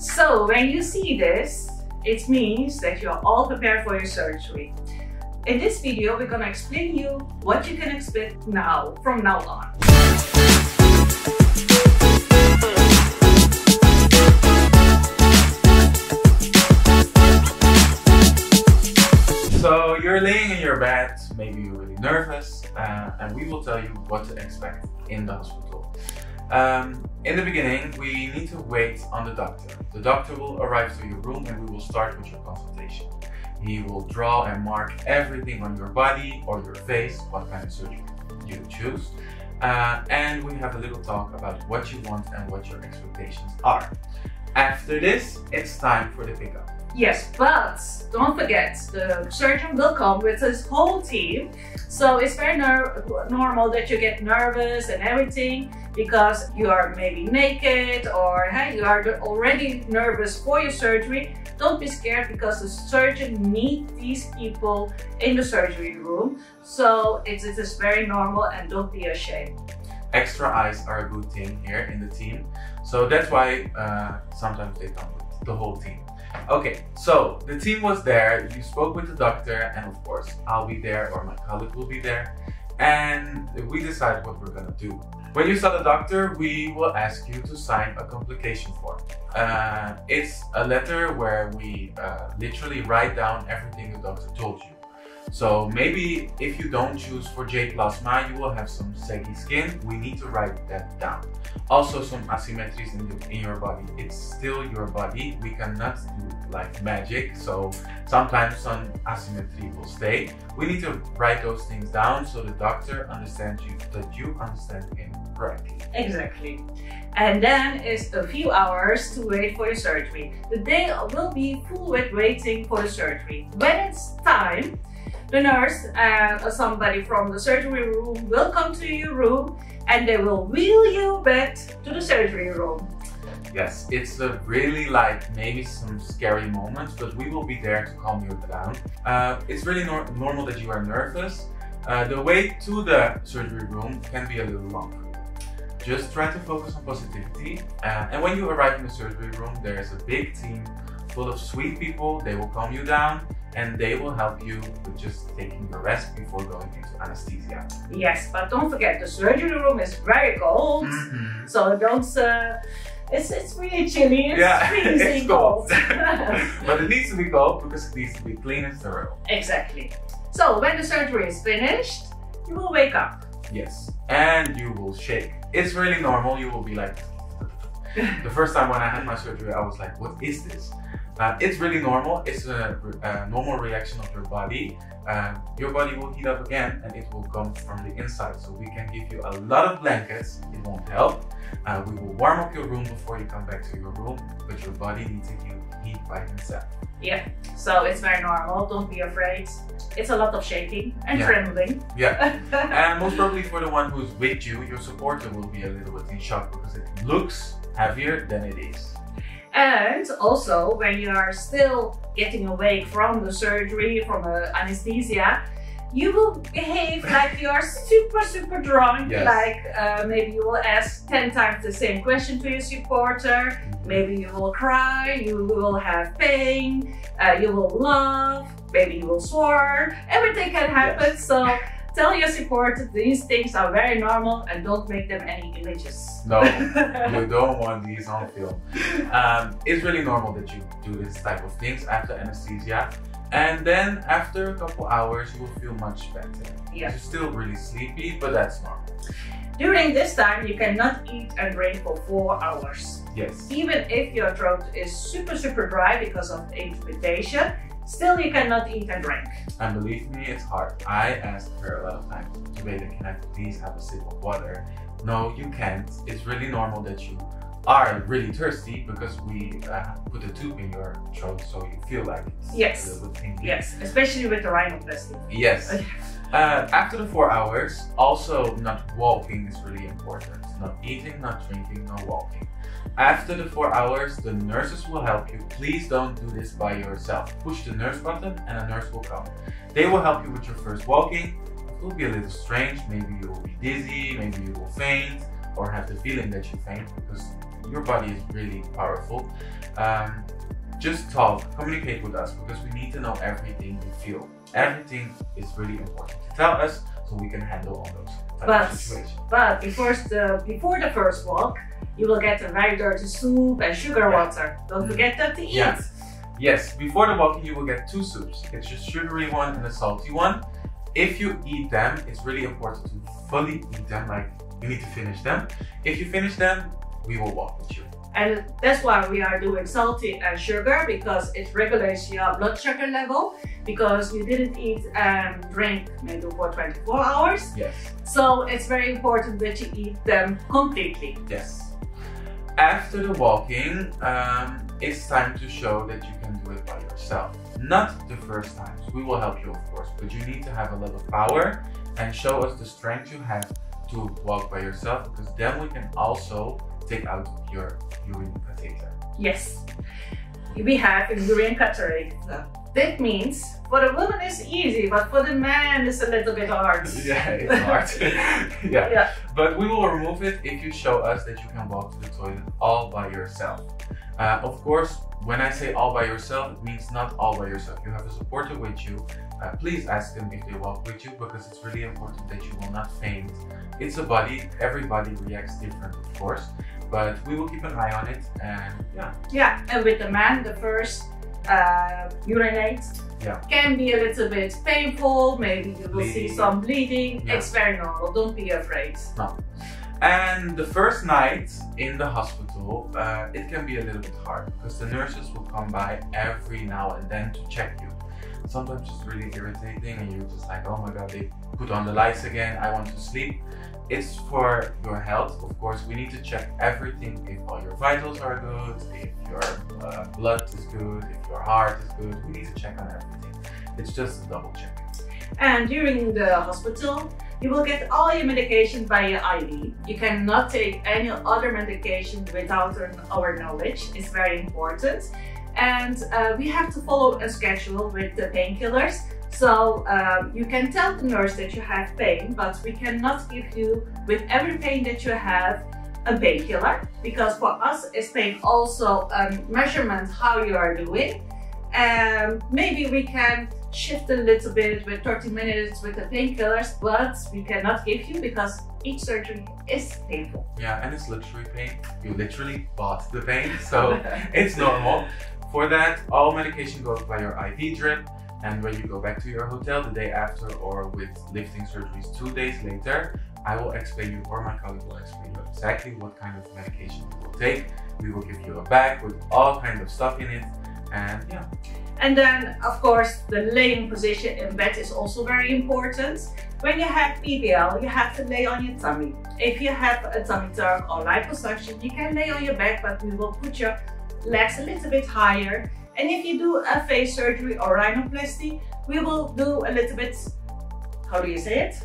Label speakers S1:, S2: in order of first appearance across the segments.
S1: So when you see this, it means that you're all prepared for your surgery. In this video, we're gonna explain you what you can expect now, from now on.
S2: So you're laying in your bed, maybe you're really nervous, and we will tell you what to expect in the hospital. In the beginning, we need to wait on the doctor. The doctor will arrive to your room and we will start with your consultation. He will draw and mark everything on your body or your face, what kind of surgery you choose. And we have a little talk about what you want and what your expectations are. After this, it's time for the pickup.
S1: Yes, but don't forget, the surgeon will come with his whole team. So it's very normal that you get nervous and everything because you are maybe naked or hey, you are already nervous for your surgery. Don't be scared because the surgeon needs these people in the surgery room. So it is very normal and don't be ashamed.
S2: Extra eyes are a good thing here in the team. So that's why sometimes they come with the whole team. Okay, so the team was there, you spoke with the doctor, and of course I'll be there or my colleague will be there, and we decide what we're gonna do. When you saw the doctor, we will ask you to sign a complication form. It's a letter where we literally write down everything the doctor told you. So maybe if you don't choose for J plasma, you will have some saggy skin. We need to write that down. Also some asymmetries in your body. It's still your body. We cannot do like magic. So sometimes some asymmetry will stay. We need to write those things down so the doctor understands you, that you understand him correctly.
S1: Exactly. And then it's a few hours to wait for your surgery. The day will be full with waiting for the surgery. When it's time, the nurse or somebody from the surgery room will come to your room and they will wheel you back to the surgery room.
S2: Yes, it's really like maybe some scary moments, but we will be there to calm you down. It's really normal that you are nervous. The way to the surgery room can be a little long for you. Just try to focus on positivity. And when you arrive in the surgery room, there is a big team full of sweet people. They will calm you down and they will help you with just taking your rest before going into anesthesia.
S1: Yes, but don't forget the surgery room is very cold, so don't. It's really chilly. It's freezing cold.
S2: But it needs to be cold because it needs to be clean and thorough.
S1: Exactly. So when the surgery is finished, you will wake up.
S2: Yes, and you will shake. It's really normal. You will be like. The first time when I had my surgery, I was like, what is this? It's really normal. It's a normal reaction of your body. Your body will heat up again and it will come from the inside. So we can give you a lot of blankets. It won't help. We will warm up your room before you come back to your room, but your body needs to heat by himself.
S1: Yeah, so it's very normal. Don't be afraid. It's a lot of shaking and trembling.
S2: Yeah, and most probably for the one who's with you, your supporter will be a little bit in shock because it looks heavier than it is.
S1: And also, when you are still getting awake from the surgery, from the anesthesia, you will behave like you are super drunk.
S2: Yes.
S1: Like maybe you will ask 10 times the same question to your supporter. Maybe you will cry, you will have pain, you will laugh, maybe you will swear. Everything can happen. Yes. So tell your supporter these things are very normal and don't make them any images.
S2: No, you don't want these on film. It's really normal that you do this type of things after anesthesia. And then after a couple hours, you will feel much better.
S1: Yeah.
S2: You're still really sleepy, but that's normal.
S1: During this time, you cannot eat and drink for 4 hours.
S2: Yes.
S1: Even if your throat is super dry because of the intubation, still you cannot eat and drink.
S2: And believe me, it's hard. I asked her a lot of times, Tubater, can I please have a sip of water? No, you can't. It's really normal that you are really thirsty because we put a tube in your throat so you feel like it's a little bit tingly.
S1: Yes, especially with the rhinoplasty.
S2: Yes. After the 4 hours, also not walking is really important. Not eating, not drinking, no walking. After the 4 hours, the nurses will help you. Please don't do this by yourself. Push the nurse button and a nurse will come. They will help you with your first walking. It will be a little strange. Maybe you will be dizzy, maybe you will faint, or have the feeling that you faint because your body is really powerful. Just talk, communicate with us, because we need to know everything you feel. Everything is really important to tell us so we can handle all those types of situations.
S1: But before the first walk, you will get a very dirty soup and sugar water. Don't forget that to eat.
S2: Yeah. Yes, before the walking you will get 2 soups. It's a sugary one and a salty one. If you eat them, it's really important to fully eat them, like you need to finish them. If you finish them, we will walk with you.
S1: And that's why we are doing salty and sugar, because it regulates your blood sugar level, because you didn't eat and drink maybe for 24 hours.
S2: Yes.
S1: So it's very important that you eat them completely.
S2: Yes. After the walking, it's time to show that you can do it by yourself. Not the first times. We will help you, of course, but you need to have a lot of power and show us the strength you have to walk by yourself, because then we can also take out your urine catheter.
S1: Yes, we have a urine catheter. That means for the woman it's easy, but for the man it's a little bit hard.
S2: Yeah, it's hard. Yeah. But we will remove it if you show us that you can walk to the toilet all by yourself. Of course, when I say all by yourself, it means not all by yourself. You have a supporter with you. Please ask them if they walk with you, because it's really important that you will not faint. It's a body, everybody reacts different, of course, but we will keep an eye on it, and
S1: yeah. And with the man, the first urinate can be a little bit painful. Maybe you will see some bleeding. It's very normal. Don't be afraid.
S2: No. And the first night in the hospital, it can be a little bit hard, because the nurses will come by every now and then to check you. Sometimes it's really irritating and you're just like, oh my god, they put on the lights again, I want to sleep. It's for your health, of course. We need to check everything, if all your vitals are good, if your blood is good, if your heart is good. We need to check on everything. It's just a double check.
S1: And during the hospital, you will get all your medication by your IV. You cannot take any other medication without our knowledge. It's very important. And we have to follow a schedule with the painkillers. So you can tell the nurse that you have pain, but we cannot give you, with every pain that you have, a painkiller, because for us is pain also a measurement how you are doing. Maybe we can shift a little bit with 30 minutes with the painkillers, but we cannot give you, because each surgery is painful.
S2: Yeah, and it's luxury pain. You literally bought the pain, so it's normal. For that, all medication goes by your IV drip, and when you go back to your hotel the day after, or with lifting surgeries 2 days later, I will explain you, or my colleague will explain you exactly what kind of medication you will take. We will give you a bag with all kinds of stuff in it, and yeah.
S1: And then, of course, the laying position in bed is also very important. When you have BBL, you have to lay on your tummy. If you have a tummy tuck or liposuction, you can lay on your back, but we will put your legs a little bit higher. And if you do a face surgery or rhinoplasty, we will do a little bit, how do you say it?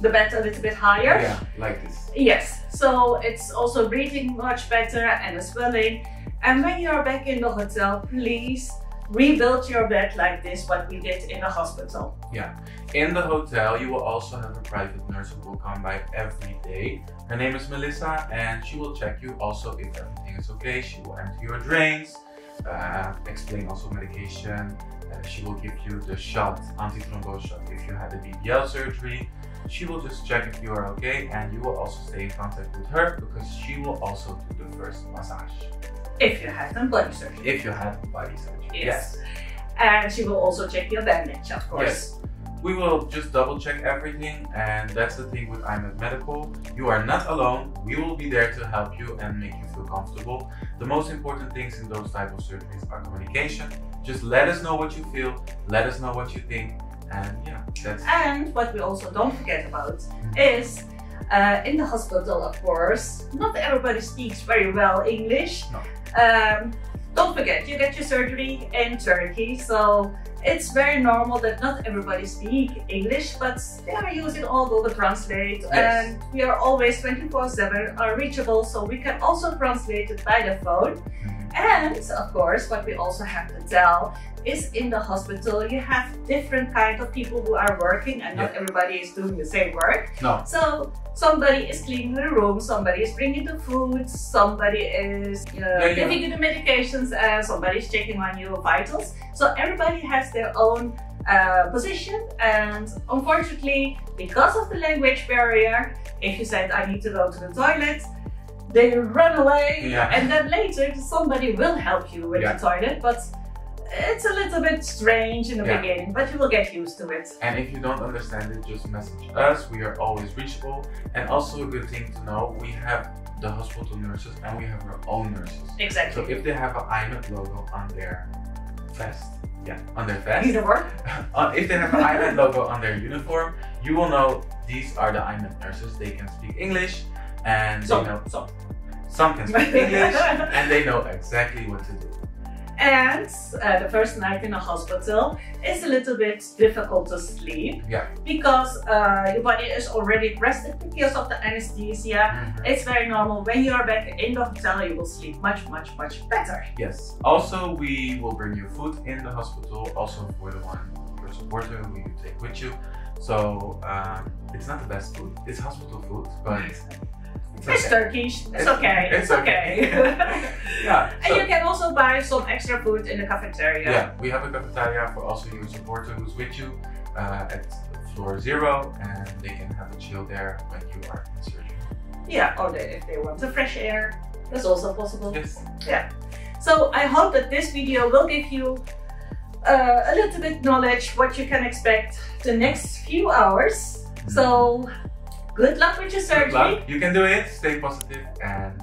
S1: The bed a little bit higher.
S2: Yeah, like this.
S1: Yes, so it's also breathing much better and the swelling. And when you're back in the hotel, please rebuild your bed like this, what we did in the hospital.
S2: Yeah, in the hotel you will also have a private nurse who will come by every day. Her name is Melissa, and she will check you also if everything is okay. She will empty your drains, explain also medication. She will give you the shot, anti-thrombose shot, if you had a BBL surgery. She will just check if you are okay, and you will also stay in contact with her, because she will also do the first massage.
S1: If you had done body surgery.
S2: If you had body surgery. Yes.
S1: And she will also check your bandage, of course.
S2: Yes. We will just double check everything, and that's the thing with IMED Medical. You are not alone. We will be there to help you and make you feel comfortable. The most important things in those type of surgeries are communication. Just let us know what you feel, let us know what you think, and yeah, that's...
S1: And what we also don't forget about is in the hospital, of course, not everybody speaks very well English.
S2: No.
S1: Don't forget, you get your surgery in Turkey, so it's very normal that not everybody speaks English, but they are using all Google Translate.
S2: Yes.
S1: And we are always 24/7 reachable, so we can also translate it by the phone. And of course, what we also have to tell is in the hospital you have different kind of people who are working, and not everybody is doing the same work.
S2: No.
S1: So somebody is cleaning the room, somebody is bringing the food, somebody is giving you the medications, and somebody is checking on your vitals. So everybody has their own position, and unfortunately, because of the language barrier, if you said I need to go to the toilet, they run away, and then later somebody will help you with the toilet, but it's a little bit strange in the beginning, but you will get used to it.
S2: And if you don't understand it, just message us. We are always reachable. And also a good thing to know, we have the hospital nurses and we have our own nurses.
S1: Exactly.
S2: So if they have an IMED logo on their vest, on their vest.
S1: Uniform?
S2: If they have an IMED logo on their uniform, you will know these are the IMED nurses. They can speak English, and some can speak English, and they know exactly what to do.
S1: And the first night in the hospital is a little bit difficult to sleep, because your body is already rested because of the anesthesia. It's very normal. When you are back in the hotel, you will sleep much better.
S2: Yes. Also, we will bring you food in the hospital, also for the your supporter who you take with you. So it's not the best food. It's hospital food, but
S1: it's Turkish. It's okay.
S2: It's okay.
S1: And you can also buy some extra food in the cafeteria.
S2: Yeah, we have a cafeteria for also your supporter who's with you at floor 0, and they can have a chill there when you are in surgery.
S1: Yeah, or if they want the fresh air, that's also possible.
S2: Yes.
S1: Yeah. So I hope that this video will give you a little bit knowledge what you can expect the next few hours. So good luck with your surgery.
S2: Good luck. You can do it. Stay positive, and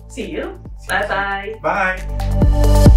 S1: see you. Bye-bye.
S2: Bye.